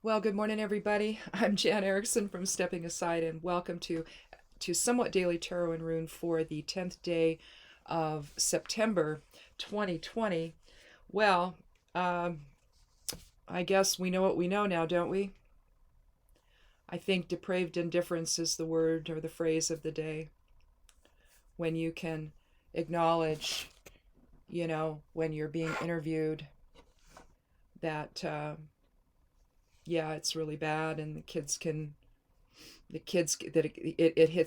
Well, good morning, everybody. I'm Jan Erickson from Stepping Aside, and welcome to Somewhat Daily Tarot and Rune for the 10th day of September 2020. Well, um, I guess we know what we know now, don't we? I think depraved indifference is the word or the phrase of the day. When you can acknowledge, when you're being interviewed, that, yeah, it's really bad, and it hits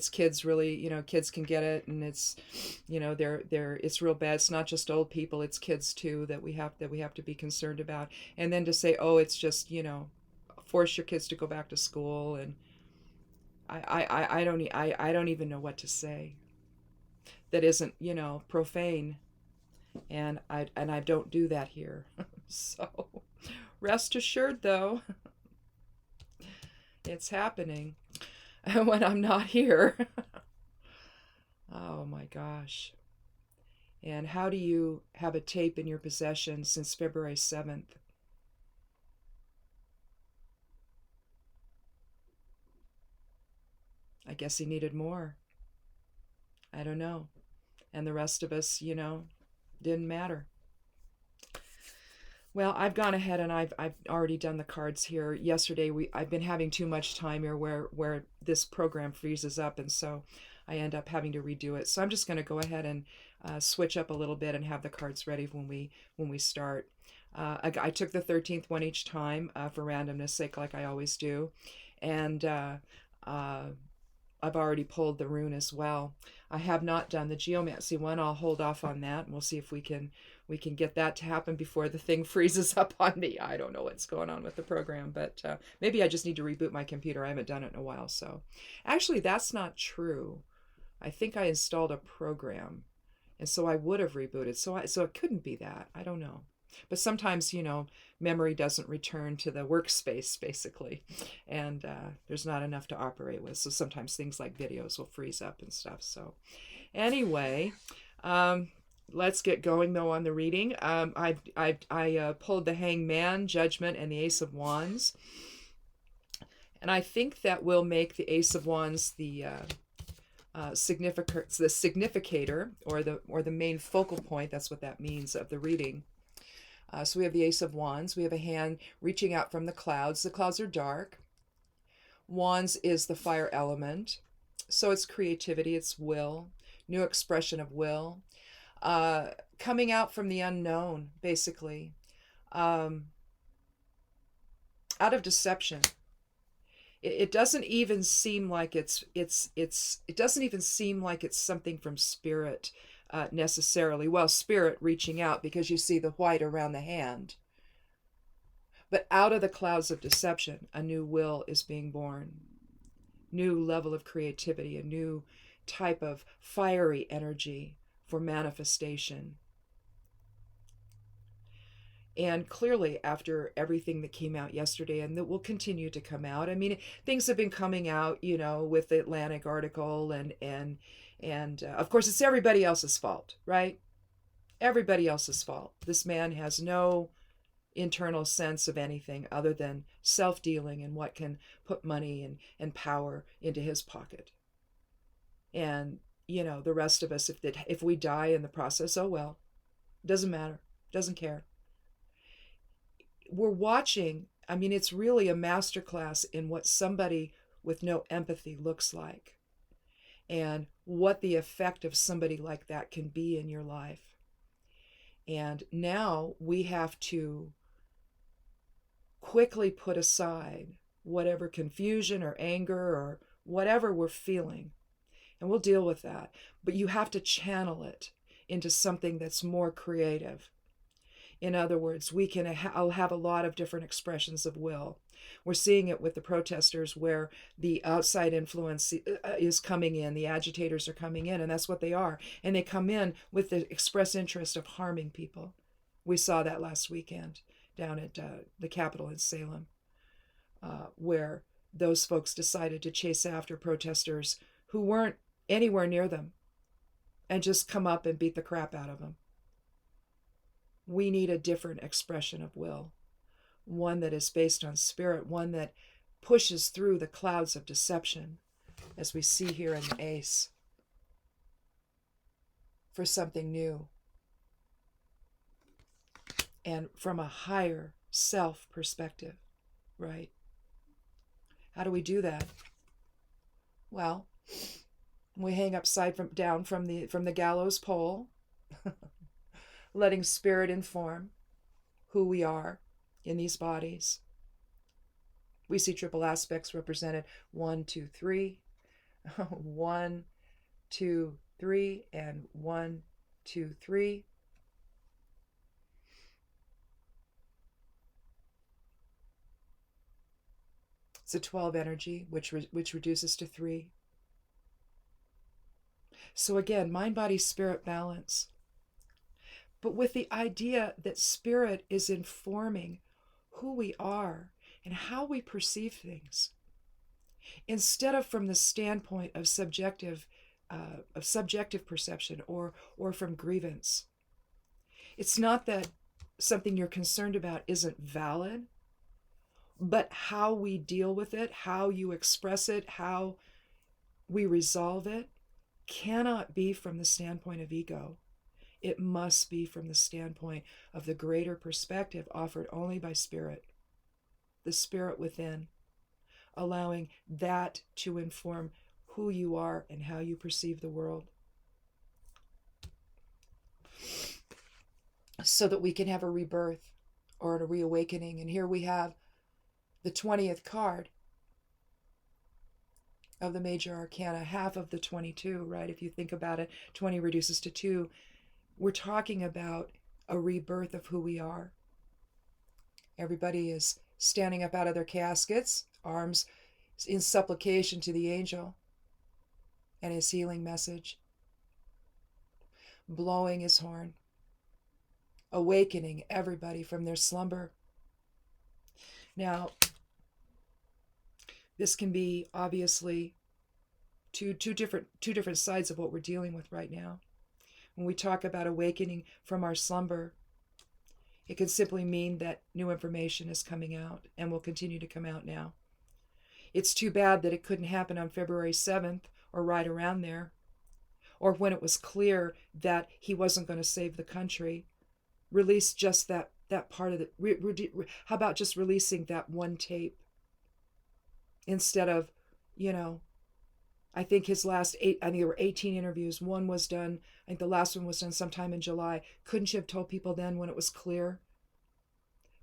kids really, kids can get it, and it's, they're it's real bad. It's not just old people, it's kids too that we have to be concerned about. And then to say, oh, it's just, force your kids to go back to school, and I don't even know what to say that isn't, profane. And I don't do that here. So rest assured, though, it's happening when I'm not here. Oh my gosh. And how do you have a tape in your possession since February 7th? I guess he needed more. I don't know. And the rest of us, didn't matter. Well, I've gone ahead and I've already done the cards here. Yesterday I've been having too much time here where this program freezes up, and so I end up having to redo it. So I'm just going to go ahead and switch up a little bit and have the cards ready when we start. I took the 13th one each time for randomness sake, like I always do, and I've already pulled the rune as well. I have not done the geomancy one. I'll hold off on that, and we'll see if we can get that to happen before the thing freezes up on me. I don't know what's going on with the program, but maybe I just need to reboot my computer. I haven't done it in a while. So actually, that's not true. I think I installed a program, and so I would have rebooted. So it couldn't be that. I don't know. But sometimes, memory doesn't return to the workspace, basically, and there's not enough to operate with. So sometimes things like videos will freeze up and stuff. So anyway, let's get going, though, on the reading. I pulled the Hangman, Judgment, and the Ace of Wands. And I think that will make the Ace of Wands the significator, or the main focal point. That's what that means, of the reading. So we have the Ace of Wands. We have a hand reaching out from the clouds. The clouds are dark. Wands is the fire element. So it's creativity, it's will, new expression of will. Coming out from the unknown, basically. Out of deception. It doesn't even seem like it doesn't even seem like it's something from spirit. Necessarily. Well, spirit reaching out, because you see the white around the hand. But out of the clouds of deception, a new will is being born. New level of creativity, a new type of fiery energy for manifestation. And clearly, after everything that came out yesterday, and that will continue to come out, I mean, things have been coming out, with the Atlantic article, and of course, it's everybody else's fault, right? Everybody else's fault. This man has no internal sense of anything other than self-dealing and what can put money and power into his pocket. And, the rest of us, if we die in the process, oh well, doesn't matter, doesn't care. We're watching, I mean, it's really a masterclass in what somebody with no empathy looks like, and what the effect of somebody like that can be in your life. And now we have to quickly put aside whatever confusion or anger or whatever we're feeling, and we'll deal with that. But you have to channel it into something that's more creative. In other words, I'll have a lot of different expressions of will. We're seeing it with the protesters, where the outside influence is coming in, the agitators are coming in, and that's what they are. And they come in with the express interest of harming people. We saw that last weekend down at the Capitol in Salem, where those folks decided to chase after protesters who weren't anywhere near them and just come up and beat the crap out of them. We need a different expression of will. one that is based on spirit, one that pushes through the clouds of deception, as we see here in the ace, for something new and from a higher self perspective, right? How do we do that? Well, we hang upside down from the gallows pole, letting spirit inform who we are in these bodies. We see triple aspects represented 1, 2, 3, 1, 2, 3, and 1, 2, 3. It's a 12 energy, which reduces to 3. So again, mind, body, spirit balance. But with the idea that spirit is informing who we are and how we perceive things, instead of from the standpoint of subjective perception or from grievance. It's not that something you're concerned about isn't valid, but how we deal with it, how you express it, how we resolve it, cannot be from the standpoint of ego. It must be from the standpoint of the greater perspective offered only by spirit, the spirit within, allowing that to inform who you are and how you perceive the world, so that we can have a rebirth or a reawakening. And here we have the 20th card of the major arcana, half of the 22, right? If you think about it, 20 reduces to 2. We're talking about a rebirth of who we are. Everybody is standing up out of their caskets, arms in supplication to the angel and his healing message, blowing his horn, awakening everybody from their slumber. Now, this can be obviously two different sides of what we're dealing with right now. When we talk about awakening from our slumber, it can simply mean that new information is coming out and will continue to come out now. It's too bad that it couldn't happen on February 7th or right around there, or when it was clear that he wasn't going to save the country. Release just that part of it. How about just releasing that one tape instead of, I think his last 8, I think there were 18 interviews. One was done, I think the last one was done sometime in July. Couldn't you have told people then, when it was clear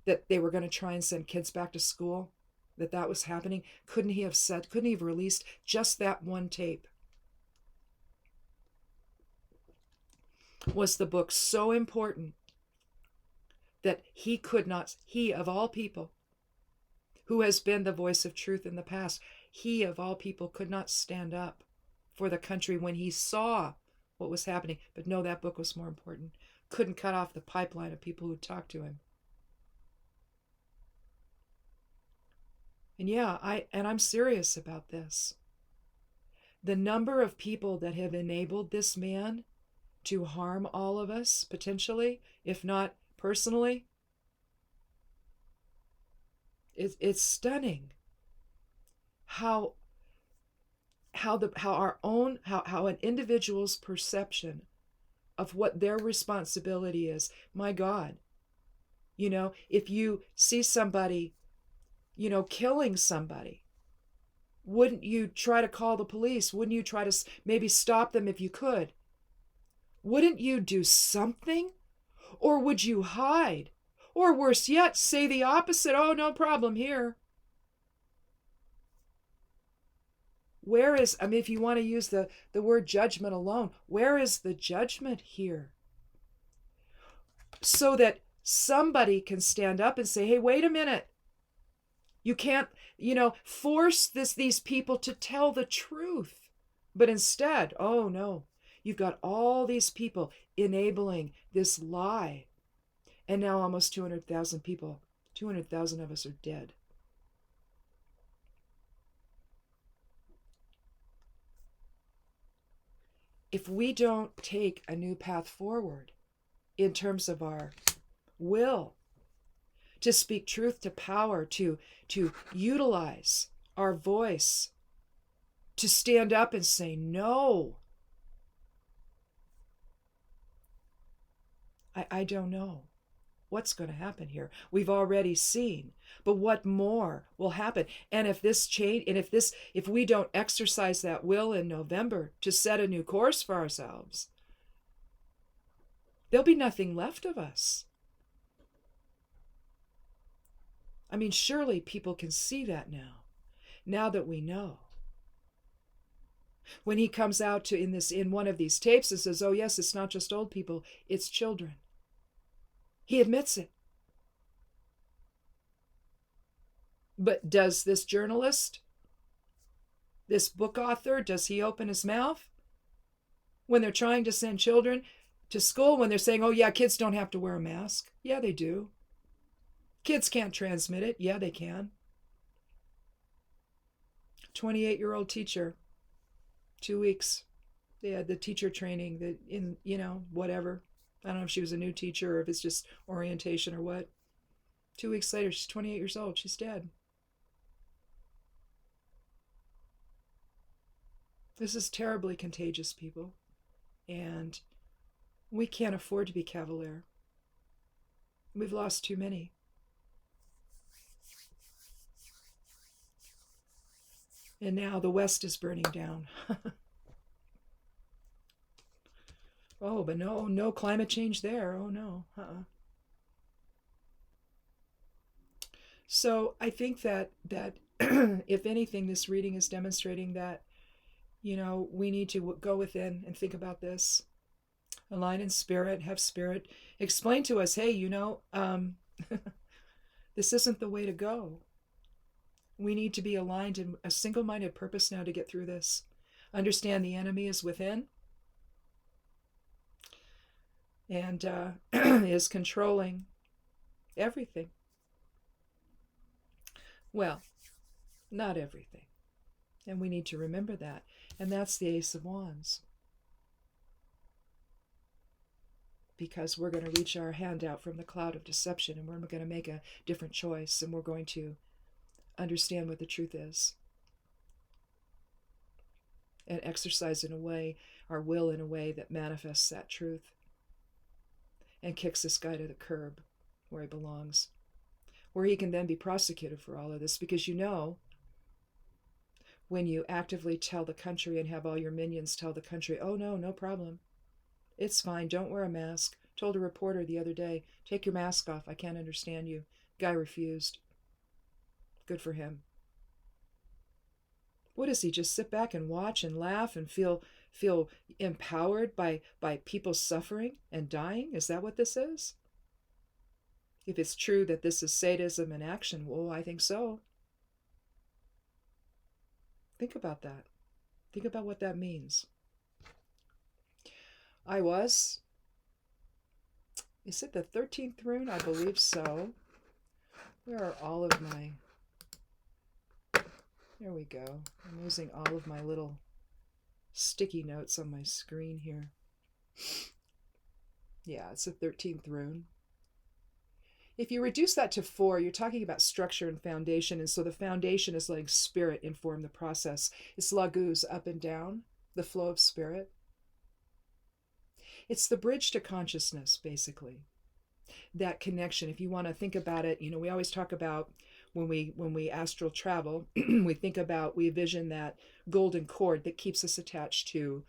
that they were going to try and send kids back to school, that was happening? Couldn't he have released just that one tape? Was the book so important that he of all people, who has been the voice of truth in the past, he of all people could not stand up for the country when he saw what was happening? But no, that book was more important. Couldn't cut off the pipeline of people who talked to him. And yeah, I'm serious about this. The number of people that have enabled this man to harm all of us, potentially, if not personally, it's stunning how an individual's perception of what their responsibility is. My God, if you see somebody, killing somebody, wouldn't you try to call the police? Wouldn't you try to maybe stop them if you could? Wouldn't you do something? Or would you hide? Or worse yet, say the opposite. Oh, no problem here. Where is, if you want to use the word judgment alone, where is the judgment here? So that somebody can stand up and say, hey, wait a minute. You can't, force these people to tell the truth. But instead, oh no, you've got all these people enabling this lie. And now almost 200,000 people, 200,000 of us are dead. If we don't take a new path forward in terms of our will to speak truth to power, to utilize our voice, to stand up and say no. I don't know what's going to happen here. We've already seen, but what more will happen? And if this change, and if we don't exercise that will in November to set a new course for ourselves, there'll be nothing left of us. I mean, surely people can see that now that we know. When he comes out in one of these tapes and says, oh yes, it's not just old people, it's children. He admits it. But does this journalist, this book author, does he open his mouth when they're trying to send children to school, when they're saying, oh yeah, kids don't have to wear a mask? Yeah, they do. Kids can't transmit it. Yeah, they can. 28-year-old teacher, 2 weeks. They had the teacher training that whatever. I don't know if she was a new teacher or if it's just orientation or what. 2 weeks later, she's 28 years old. She's dead. This is terribly contagious, people. And we can't afford to be cavalier. We've lost too many. And now the West is burning down. Oh, but no climate change there. Oh, no. So I think that if anything, this reading is demonstrating that, we need to go within and think about this. Align in spirit, have spirit explain to us, hey, this isn't the way to go. We need to be aligned in a single-minded purpose now to get through this. Understand the enemy is within and is controlling everything. Well, not everything. And we need to remember that. And that's the Ace of Wands. Because we're going to reach our hand out from the cloud of deception and we're going to make a different choice and we're going to understand what the truth is and exercise our will in a way that manifests that truth and kicks this guy to the curb where he belongs, where he can then be prosecuted for all of this. Because when you actively tell the country and have all your minions tell the country, oh no problem, it's fine, don't wear a mask. Told a reporter the other day, take your mask off, I can't understand you. Guy refused. Good for him. What does he just sit back and watch and laugh and feel empowered by people suffering and dying? Is that what this is? If it's true that this is sadism in action, well, I think so. Think about that. Think about what that means. Is it the 13th rune? I believe so. Where are all of my... There we go. I'm losing all of my little sticky notes on my screen here. Yeah, it's the 13th rune. If you reduce that to 4, you're talking about structure and foundation. And so the foundation is letting spirit inform the process. It's laguz, up and down, the flow of spirit. It's the bridge to consciousness, basically. That connection, if you want to think about it, we always talk about when we astral travel, we vision that golden cord that keeps us attached to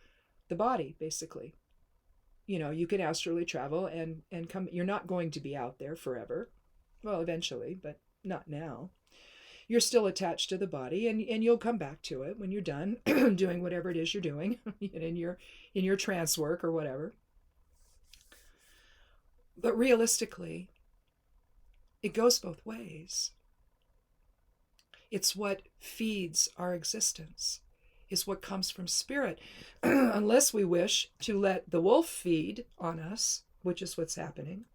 the body, basically. You can astrally travel and come. You're not going to be out there forever. Well, eventually, but not now. You're still attached to the body, and you'll come back to it when you're done doing whatever it is you're doing in your trance work or whatever. But realistically, it goes both ways. It's what feeds our existence, is what comes from spirit. Unless we wish to let the wolf feed on us, which is what's happening.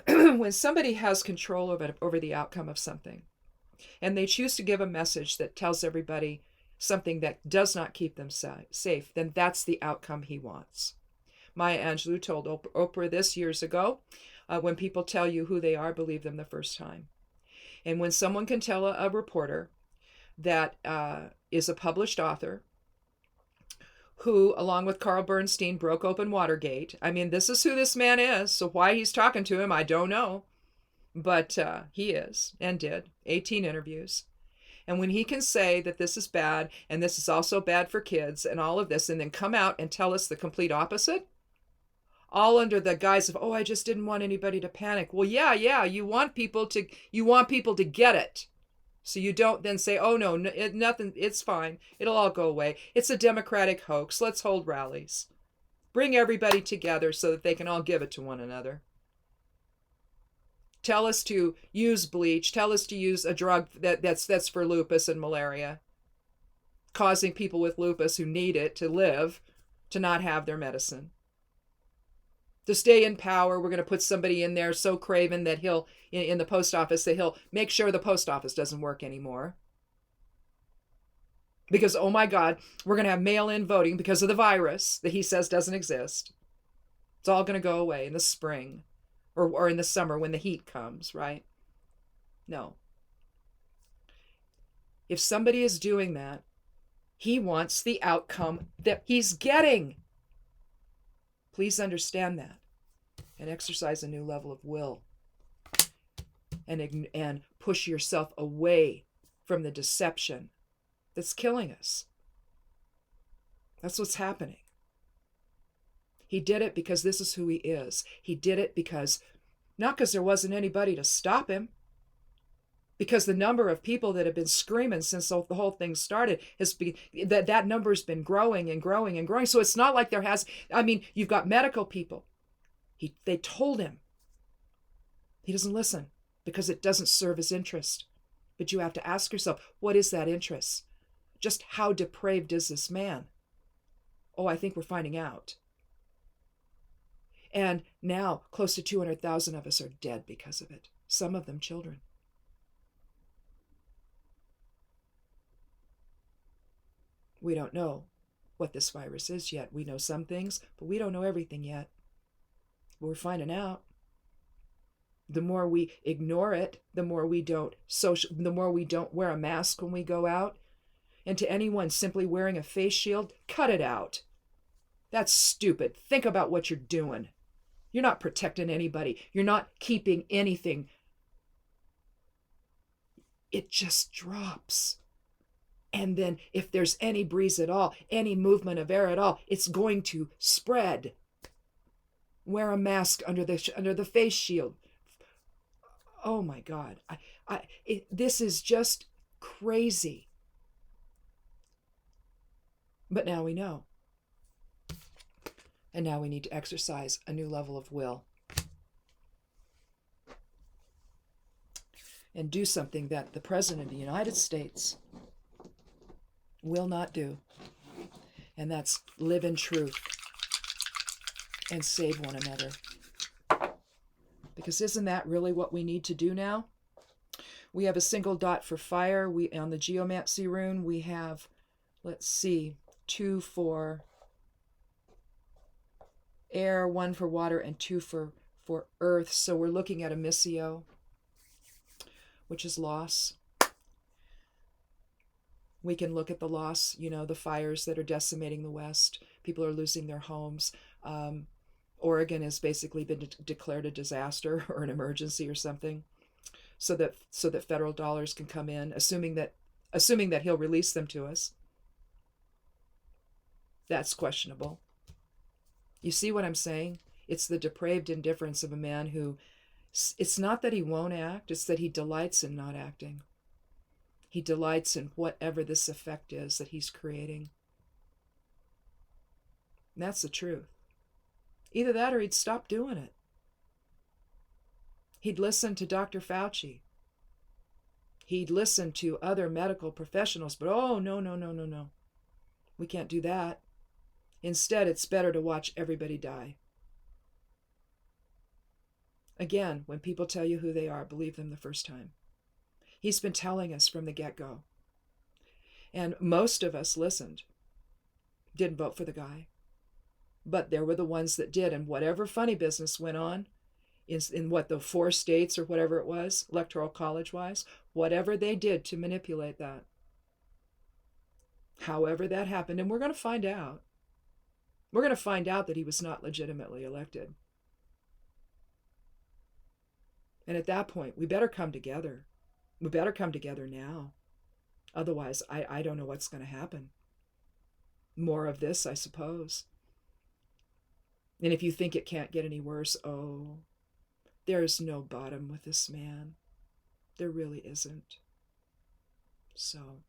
When somebody has control over the outcome of something, and they choose to give a message that tells everybody something that does not keep them safe, then that's the outcome he wants. Maya Angelou told Oprah this years ago. When people tell you who they are, believe them the first time. And when someone can tell a reporter that is a published author who, along with Carl Bernstein, broke open Watergate. I mean, this is who this man is. So why he's talking to him, I don't know. But he is and did 18 interviews. And when he can say that this is bad and this is also bad for kids and all of this, and then come out and tell us the complete opposite, all under the guise of, oh, I just didn't want anybody to panic. Well, yeah, you want people to get it. So you don't then say, oh, no, nothing, it's fine. It'll all go away. It's a Democratic hoax. Let's hold rallies. Bring everybody together so that they can all give it to one another. Tell us to use bleach. Tell us to use a drug that's for lupus and malaria, causing people with lupus who need it to live to not have their medicine. To stay in power, we're going to put somebody in there so craven that he'll, in the post office, that he'll make sure the post office doesn't work anymore. Because, oh my God, we're going to have mail-in voting because of the virus that he says doesn't exist. It's all going to go away in the spring or in the summer when the heat comes, right? No. If somebody is doing that, he wants the outcome that he's getting. Please understand that and exercise a new level of will and push yourself away from the deception that's killing us. That's what's happening. He did it because this is who he is. He did it not because there wasn't anybody to stop him, because the number of people that have been screaming since the whole thing started that number's been growing and growing and growing. So it's not like you've got medical people. They told him. He doesn't listen because it doesn't serve his interest. But you have to ask yourself, what is that interest? Just how depraved is this man? Oh, I think we're finding out. And now close to 200,000 of us are dead because of it. Some of them children. We don't know what this virus is yet. We know some things, but we don't know everything yet. But we're finding out. The more we ignore it, the more we don't wear a mask when we go out. And to anyone simply wearing a face shield, cut it out. That's stupid. Think about what you're doing. You're not protecting anybody. You're not keeping anything. It just drops. And then if there's any breeze at all, any movement of air at all, it's going to spread. Wear a mask under the face shield. Oh my God. This is just crazy. But now we know. And now we need to exercise a new level of will. And do something that the President of the United States will not do. And that's live in truth and save one another. Because isn't that really what we need to do now? We have a single dot for fire. On the geomancy rune, we have, 2 for air, 1 for water, and 2 for earth. So we're looking at a missio, which is loss. We can look at the loss, the fires that are decimating the West. People are losing their homes. Oregon has basically been declared a disaster or an emergency or something, so that federal dollars can come in, assuming that he'll release them to us. That's questionable. You see what I'm saying? It's the depraved indifference of a man who, it's not that he won't act, it's that he delights in not acting. He delights in whatever this effect is that he's creating. And that's the truth. Either that or he'd stop doing it. He'd listen to Dr. Fauci. He'd listen to other medical professionals, but no. We can't do that. Instead, it's better to watch everybody die. Again, when people tell you who they are, believe them the first time. He's been telling us from the get-go. And most of us listened. Didn't vote for the guy. But there were the ones that did, and whatever funny business went on in what the 4 states or whatever it was, electoral college wise, whatever they did to manipulate that, however that happened, and we're going to find out. We're going to find out that he was not legitimately elected. And at that point, we better come together. We better come together now. Otherwise, I don't know what's going to happen. More of this, I suppose. And if you think it can't get any worse, oh, there's no bottom with this man. There really isn't. So,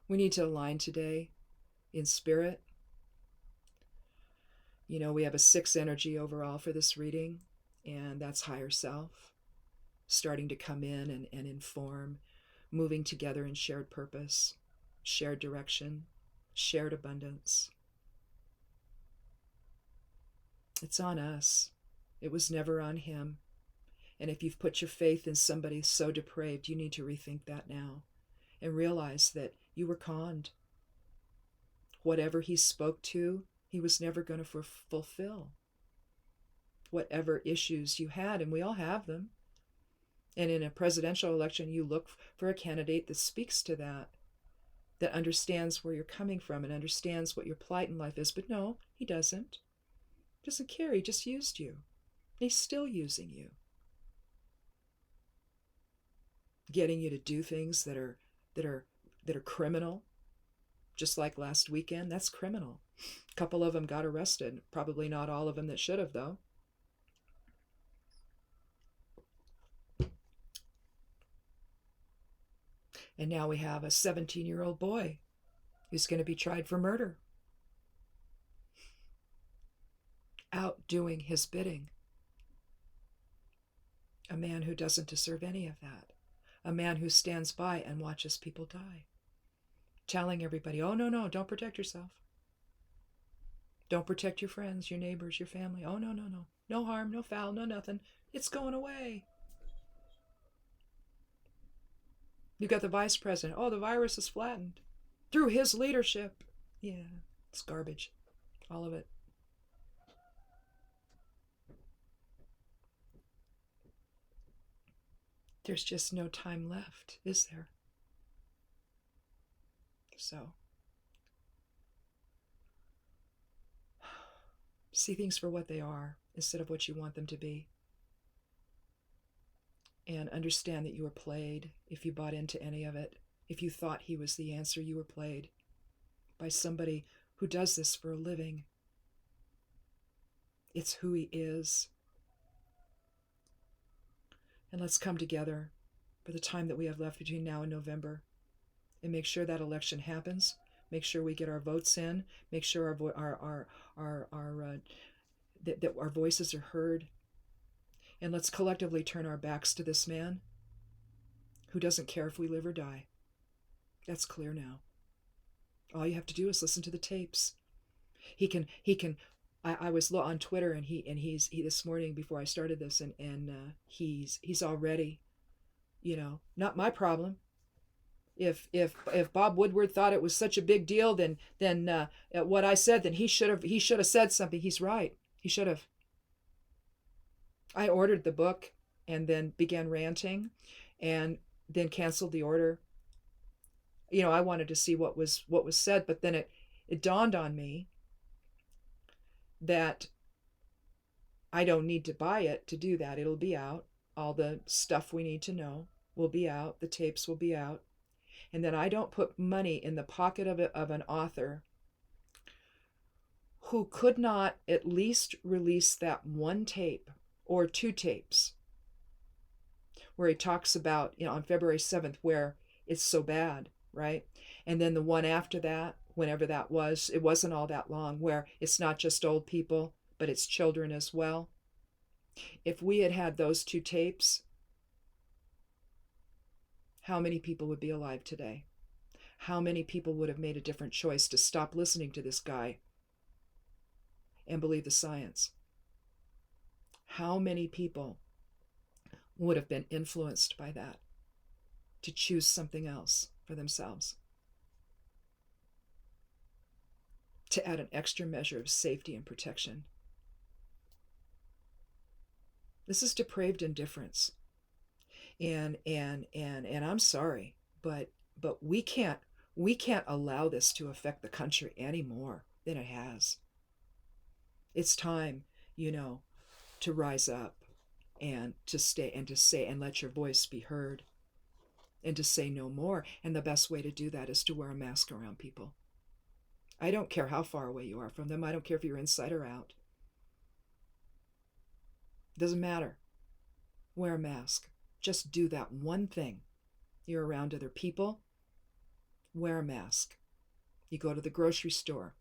we need to align today in spirit. You know, we have a 6 energy overall for this reading, and that's higher self, starting to come in and inform, moving together in shared purpose, shared direction, shared abundance. It's on us. It was never on him. And if you've put your faith in somebody so depraved, you need to rethink that now and realize that you were conned. Whatever he spoke to, he was never going to fulfill. Whatever issues you had, and we all have them. And in a presidential election, you look for a candidate that speaks to that understands where you're coming from and understands what your plight in life is. But no, he doesn't. Doesn't care. He just used you. He's still using you. Getting you to do things that are criminal. Just like last weekend, that's criminal. A couple of them got arrested. Probably not all of them that should have, though. And now we have a 17-year-old boy who's going to be tried for murder. Out doing his bidding. A man who doesn't deserve any of that. A man who stands by and watches people die. Telling everybody, oh, no, don't protect yourself. Don't protect your friends, your neighbors, your family. Oh, no. No harm, no foul, no nothing. It's going away. You got the vice president. Oh, the virus is flattened. Through his leadership. Yeah, it's garbage. All of it. There's just no time left, is there? So, see things for what they are instead of what you want them to be. And understand that you were played if you bought into any of it. If you thought he was the answer, you were played by somebody who does this for a living. It's who he is. And let's come together for the time that we have left between now and November and make sure that election happens. Make sure we get our votes in. Make sure that our voices are heard. And let's collectively turn our backs to this man who doesn't care if we live or die. That's clear now. All you have to do is listen to the tapes. I was on Twitter and he this morning before I started this and he's already, not my problem. If Bob Woodward thought it was such a big deal, then what I said, then he should have said something. He's right. He should have. I ordered the book and then began ranting and then canceled the order. I wanted to see what was said, but then it dawned on me that I don't need to buy it to do that. It'll be out. All the stuff we need to know will be out. The tapes will be out. And then I don't put money in the pocket of an author who could not at least release that one tape or 2 tapes where he talks about, on February 7th, where it's so bad, right? And then the one after that, whenever that was, it wasn't all that long, where it's not just old people, but it's children as well. If we had had those 2 tapes, how many people would be alive today? How many people would have made a different choice to stop listening to this guy and believe the science? How many people would have been influenced by that to choose something else for themselves? to add an extra measure of safety and protection. This is depraved indifference. And I'm sorry, but we can't allow this to affect the country any more than it has. It's time, to rise up and to stay and to say and let your voice be heard and to say no more. And the best way to do that is to wear a mask around people. I don't care how far away you are from them. I don't care if you're inside or out. Doesn't matter. Wear a mask. Just do that one thing. You're around other people. Wear a mask. You go to the grocery store.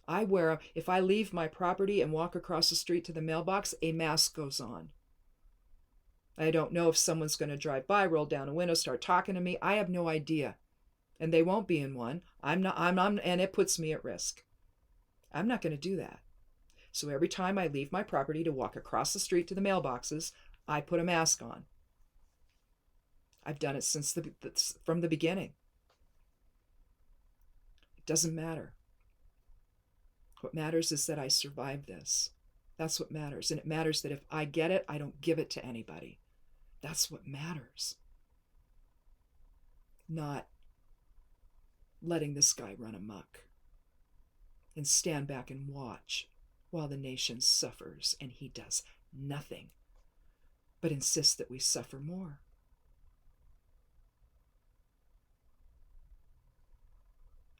If I leave my property and walk across the street to the mailbox, a mask goes on. I don't know if someone's going to drive by, roll down a window, start talking to me. I have no idea. And they won't be in one. I'm not, and it puts me at risk. I'm not going to do that. So every time I leave my property to walk across the street to the mailboxes, I put a mask on. I've done it from the beginning. It doesn't matter. What matters is that I survive this. That's what matters. And it matters that if I get it, I don't give it to anybody. That's what matters. Not letting this guy run amok and stand back and watch while the nation suffers and he does nothing but insist that we suffer more.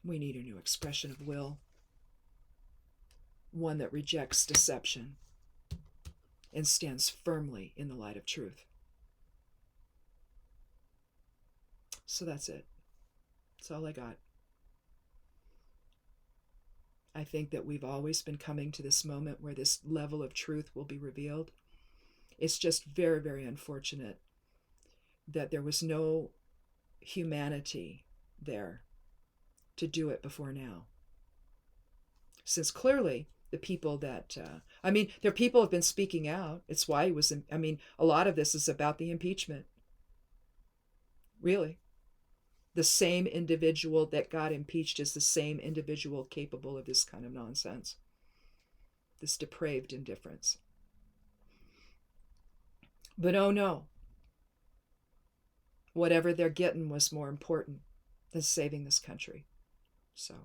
We need a new expression of will, one that rejects deception and stands firmly in the light of truth. So that's it. That's all I got. I think that we've always been coming to this moment where this level of truth will be revealed. It's just very, very unfortunate that there was no humanity there to do it before now. Since clearly the people that, there are people who have been speaking out. It's why he was, a lot of this is about the impeachment. Really. The same individual that got impeached is the same individual capable of this kind of nonsense. This depraved indifference. But oh no. Whatever they're getting was more important than saving this country. So,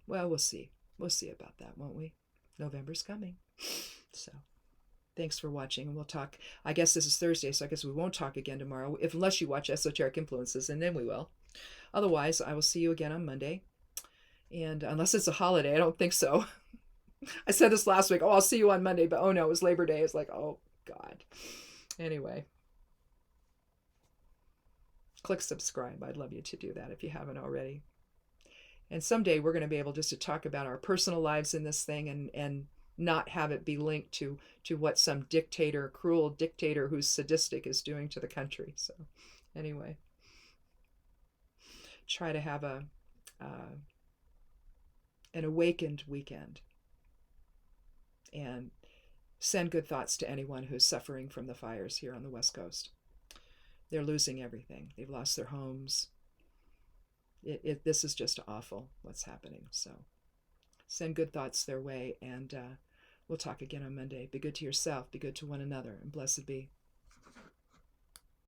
well, we'll see. We'll see about that, won't we? November's coming. So, thanks for watching, and we'll talk. I guess this is Thursday, so I guess we won't talk again tomorrow, unless you watch Esoteric Influences, and then we will. Otherwise, I will see you again on Monday. And unless it's a holiday, I don't think so. I said this last week, I'll see you on Monday, but oh no, it was Labor Day. It's like, oh God. Anyway. Click subscribe. I'd love you to do that if you haven't already. And someday we're going to be able just to talk about our personal lives in this thing and not have it be linked to what some dictator, cruel dictator who's sadistic is doing to the country. So anyway, try to have an awakened weekend and send good thoughts to anyone who's suffering from the fires here on the West Coast. They're losing everything. They've lost their homes. This is just awful what's happening. So send good thoughts their way, and we'll talk again on Monday. Be good to yourself. Be good to one another, and blessed be.